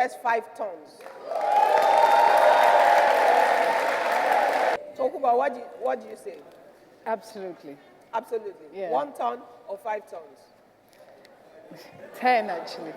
first 5 tons. Tokuba, what do you say? Absolutely. Absolutely. Yeah. 1 ton or 5 tons? 10, actually.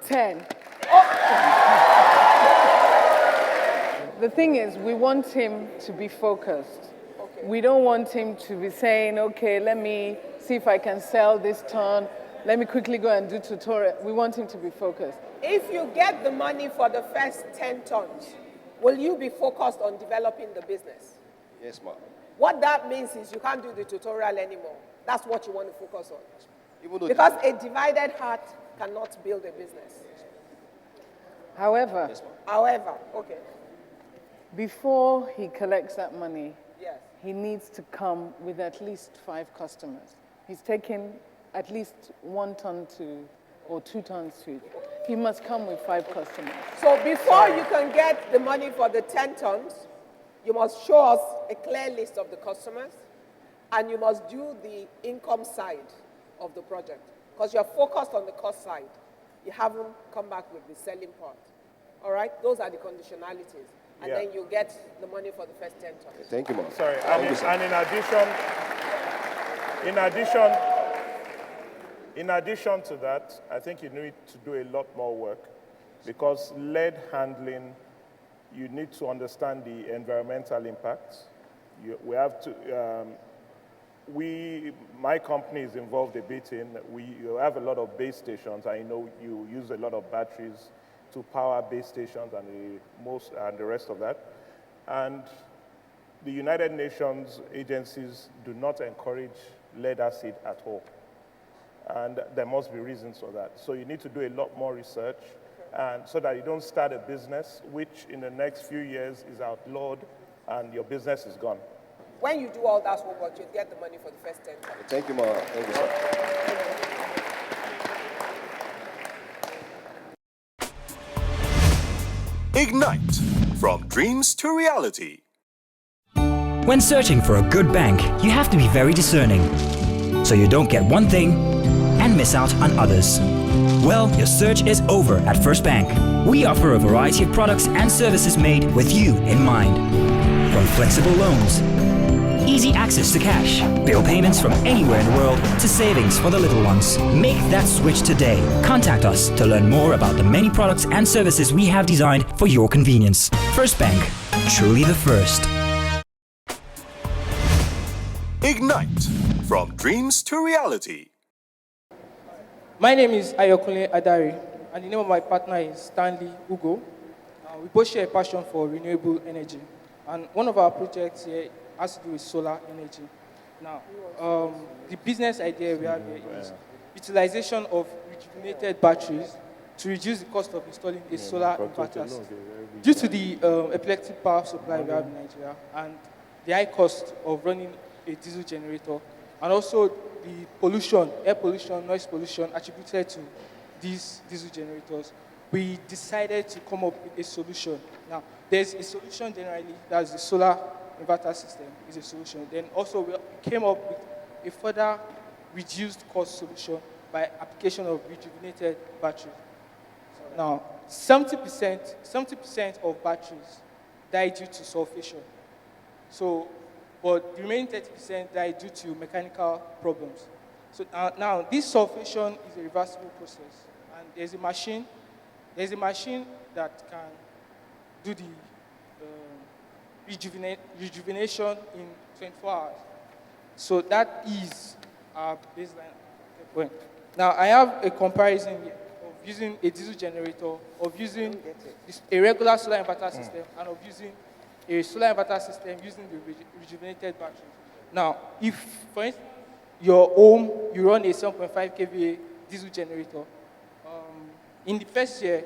10. The thing is, we want him to be focused. Okay. We don't want him to be saying, okay, let me see if I can sell this ton. Let me quickly go and do tutorial. We want him to be focused. If you get the money for the first 10 tons, will you be focused on developing the business? Yes, ma'am. What that means is you can't do the tutorial anymore. That's what you want to focus on. Even though Because a divided heart cannot build a business. However, Yes, ma'am. However, okay, before he collects that money, yes. he needs to come with at least 5 customers. He's taken at least 1 ton or 2 tons to. He must come with 5 customers. So before you can get the money for the 10 tons, you must show us a clear list of the customers, and you must do the income side of the project. Because you're focused on the cost side. You haven't come back with the selling part. All right? Those are the conditionalities. And Yeah. then you get the money for the first 10 tons. Thank you, ma'am. Sorry, Thank you, sir. and in addition to that, I think you need to do a lot more work, because lead handling, you need to understand the environmental impacts. We have to, my company is involved a bit in, you have a lot of base stations. I know you use a lot of batteries to power base stations and the rest of that. And the United Nations agencies do not encourage lead acid at all. And there must be reasons for that. So you need to do a lot more research, and so that you don't start a business which in the next few years is outlawed and your business is gone. When you do all that homework, you get the money for the first 10 tons. Thank you, ma'am. Thank you, sir. Ignite, from dreams to reality. When searching for a good bank, you have to be very discerning, so you don't get one thing and miss out on others. Well, your search is over at First Bank. We offer a variety of products and services made with you in mind. From flexible loans, easy access to cash, bill payments from anywhere in the world, to savings for the little ones. Make that switch today. Contact us to learn more about the many products and services we have designed for your convenience. First Bank, truly the first. Ignite, from dreams to reality. My name is Ayokunle Adari, and the name of my partner is Stanley Ugo. We both share a passion for renewable energy, and one of our projects here has to do with solar energy. Now, the business idea we have here is utilization of rejuvenated batteries to reduce the cost of installing a solar inverter system. Due to the epileptic power supply we have in Nigeria and the high cost of running a diesel generator, and also the pollution, air pollution, noise pollution attributed to these diesel generators, we decided to come up with a solution. Now, there's a solution generally, that's the solar inverter system is a solution. Then also we came up with a further reduced cost solution by application of rejuvenated batteries. Now, 70% of batteries die due to sulfation. So, but the remaining 30% die due to mechanical problems. So now this sulfation is a reversible process, and there's a machine that can do the rejuvenation in 24 hours. So that is our baseline point. Now I have a comparison here of using a diesel generator, of using a regular solar inverter system, and of using a solar inverter system using the rejuvenated batteries. Now, if, for instance, your home, you run a 7.5 kVA diesel generator, in the first year,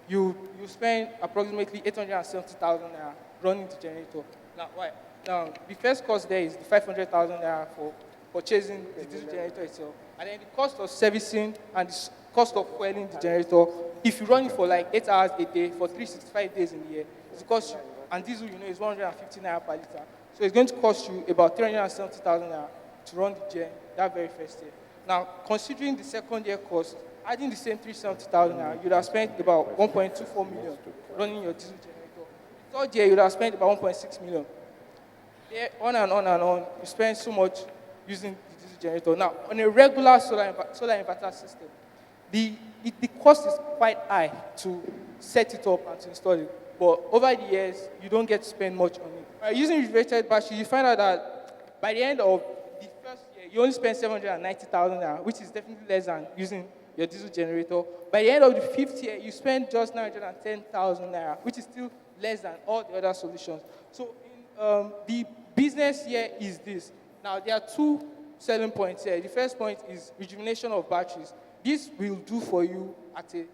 you spend approximately 870,000 naira running the generator. Now, why? Now, the first cost there is the 500,000 naira for purchasing the diesel generator itself. And then the cost of servicing and the cost of fueling the generator, if you run it for like 8 hours a day, for 365 days in the year, it costs you, and diesel, you know, is 150 naira per liter. So it's going to cost you about 370,000 naira to run the gen that very first year. Now, considering the second year cost, adding the same 370,000 naira, you'd have spent about 1.24 million running your diesel generator. Third year, you'd have spent about 1.6 million. There, on and on and on, you spend so much using the diesel generator. Now, on a regular solar inverter system, the cost is quite high to set it up and to install it. But over the years, you don't get to spend much on it. By using refrigerated battery, you find out that by the end of the first year, you only spend 790,000 naira, which is definitely less than using your diesel generator. By the end of the fifth year, you spend just 910,000 naira, which is still less than all the other solutions. So the business here is this. Now, there are two selling points here. The first point is rejuvenation of batteries. This will do for you at a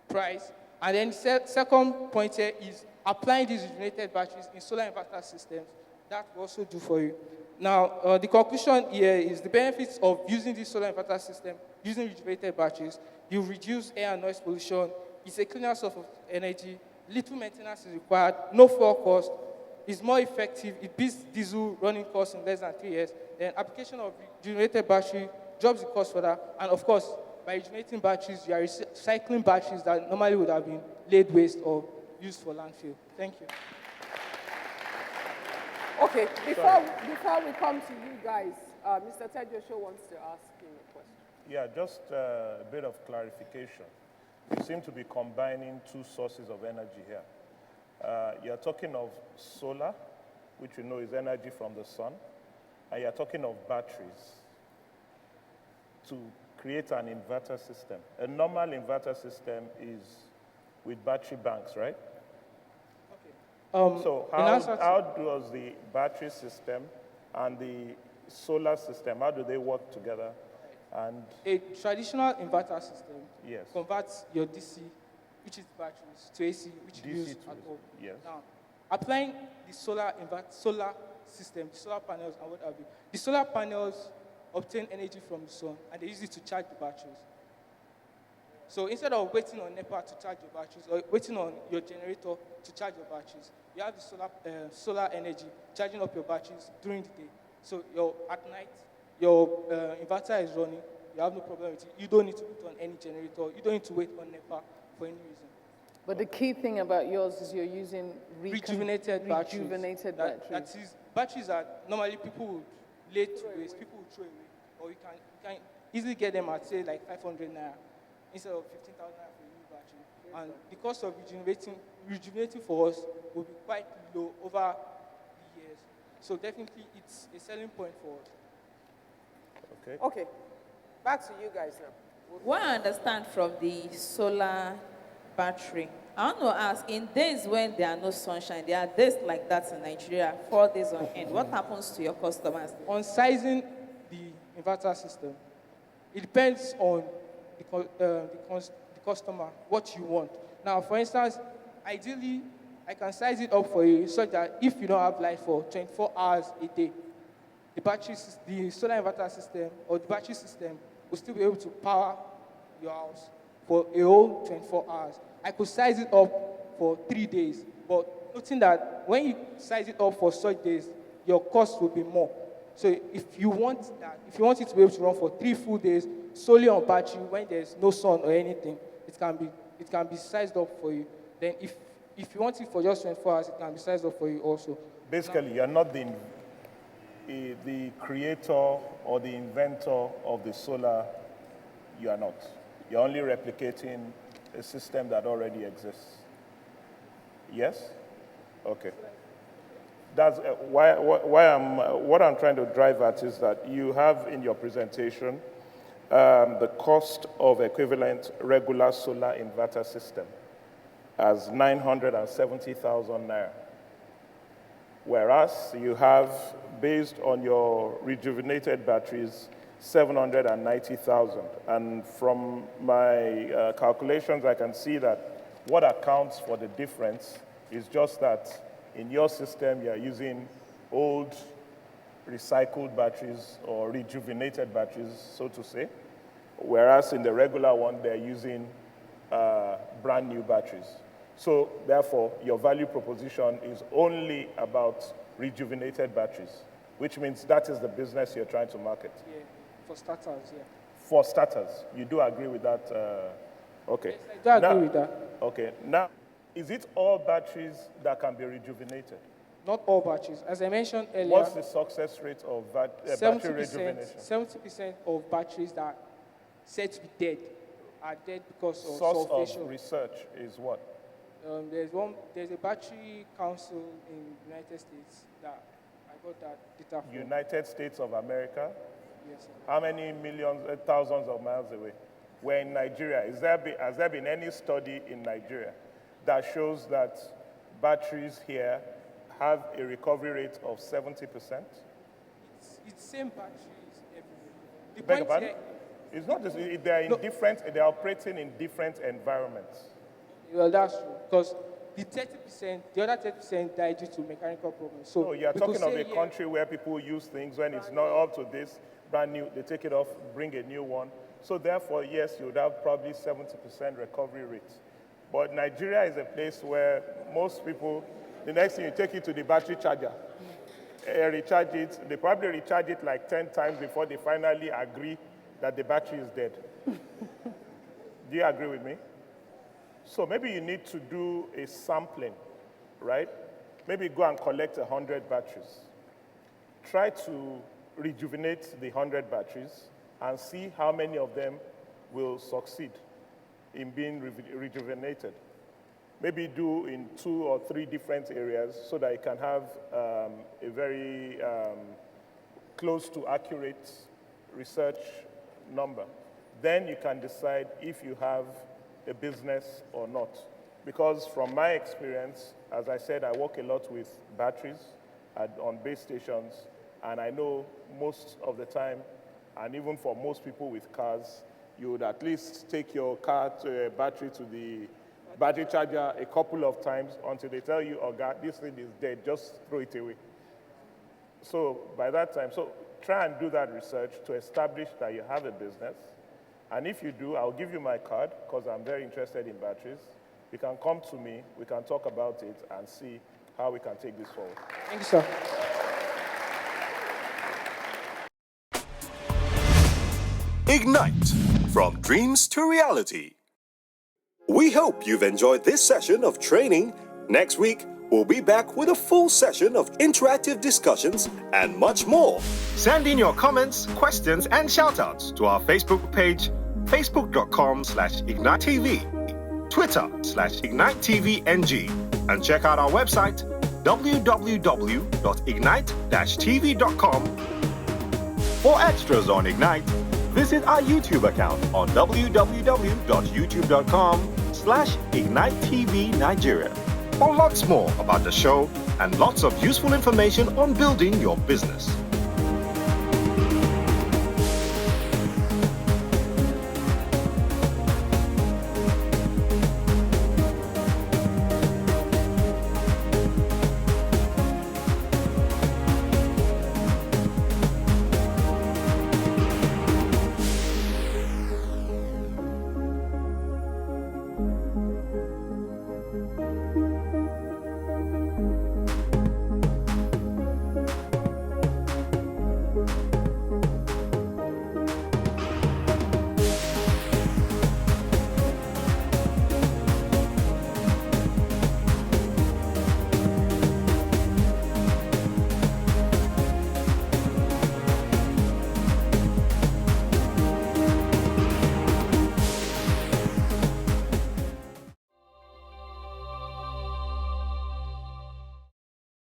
price. And then the second point here is applying these rejuvenated batteries in solar inverter systems. That will also do for you. Now, the conclusion here is the benefits of using this solar inverter system, using rejuvenated batteries. You reduce air and noise pollution. It's a cleaner source of energy. Little maintenance is required. No fuel cost. It's more effective. It beats diesel running costs in less than 3 years. Then application of rejuvenated battery drops the cost further. And of course, by rejuvenating batteries, you are recycling batteries that normally would have been laid waste or used for landfill. Thank you. Okay, before we come to you guys, Mr. Tejosho wants to ask you a question. Yeah, just a bit of clarification. You seem to be combining two sources of energy here. You're talking of solar, which you know is energy from the sun, and you're talking of batteries to create an inverter system. A normal inverter system is with battery banks, right? So how does the battery system and the solar system, how do they work together? And a traditional inverter system yes, converts your DC, which is batteries, to AC, which you use at home. Yes. Now, applying the solar system, the solar panels and what have you, the solar panels obtain energy from the sun and they use it to charge the batteries. So instead of waiting on NEPA to charge your batteries or waiting on your generator to charge your batteries, you have the solar energy charging up your batteries during the day. So at night, your inverter is running, you have no problem with it. You don't need to put on any generator. You don't need to wait on NEPA for any reason. But the key thing about yours is you're using Rejuvenated batteries. Rejuvenated That batteries. is, batteries that normally people would lay to waste, people would throw away. Or you can easily get them at, say, like 500 naira instead of 15,000 naira for a new battery. And the cost of rejuvenating for us will be quite low over the years. So definitely it's a selling point for us. okay. Okay, back to you guys now. What I understand from the solar battery, I want to ask, in days when there are no sunshine, there are days like that in Nigeria, 4 days on end, what happens to your customers? On sizing the inverter system, it depends on the customer, what you want. Now, for instance, ideally, I can size it up for you such that if you don't have light for 24 hours a day, the solar inverter system or the battery system will still be able to power your house for a whole 24 hours. I could size it up for 3 days, but noting that when you size it up for such days, your cost will be more. So if you want it to be able to run for 3 full days solely on battery when there's no sun or anything, it can be sized up for you. Then if you want it for just 24 hours, it can be sized up for you also. Basically, you're not the creator or the inventor of the solar. You are not. You're only replicating a system that already exists. Yes? Okay. That's what I'm trying to drive at is that you have in your presentation the cost of equivalent regular solar inverter system as 970,000 naira. Whereas you have, based on your rejuvenated batteries, 790,000. And from my calculations, I can see that what accounts for the difference is just that in your system, you're using old recycled batteries or rejuvenated batteries, so to say, whereas in the regular one, they're using brand new batteries. So therefore, your value proposition is only about rejuvenated batteries, which means that is the business you're trying to market. Yeah, for starters, yeah. For starters, you do agree with that? Okay. Yes, I do agree with that. Okay. Now, is it all batteries that can be rejuvenated? Not all batteries. As I mentioned earlier, What's the success rate of battery rejuvenation? 70% of batteries that are said to be dead are dead because of Source sulfation. of research is what? There's a battery council in the United States that I got that data from. United States of America? Yes, sir. How many millions, thousands of miles away? We're in Nigeria. Has there been any study in Nigeria that shows that batteries here have a recovery rate of 70%? It's same batteries everywhere. The Beg your point pardon? here, It's not this, they're in they're operating in different environments. well, that's true. Because the other 30% died due to mechanical problems. So No, you're we could talking of say a here- country where people use things when it's not up to this, brand new, they take it off, bring a new one. So therefore, yes, you would have probably 70% recovery rate. But Nigeria is a place where most people, the next thing you take it to the battery charger, recharge it, they probably recharge it like 10 times before they finally agree that the battery is dead. Do you agree with me? So maybe you need to do a sampling, right? Maybe go and collect 100 batteries. Try to rejuvenate the 100 batteries and see how many of them will succeed in being rejuvenated. Maybe do in 2 or 3 different areas so that you can have a very close to accurate research number. Then you can decide if you have a business or not. Because from my experience, as I said, I work a lot with batteries on base stations, and I know most of the time, and even for most people with cars, you would at least take your car to a battery to the battery charger a couple of times until they tell you, oh God, this thing is dead, just throw it away. So by that time, so try and do that research to establish that you have a business. And if you do, I'll give you my card because I'm very interested in batteries. You can come to me, we can talk about it and see how we can take this forward. Thank you, sir. Ignite, from dreams to reality. We hope you've enjoyed this session of training. Next week, we'll be back with a full session of interactive discussions and much more. Send in your comments, questions, and shoutouts to our Facebook page, facebook.com/IgniteTV, Twitter /IgniteTVNG, and check out our website, www.ignite-tv.com. For extras on Ignite, visit our YouTube account on www.youtube.com/IgniteTV Nigeria for lots more about the show and lots of useful information on building your business.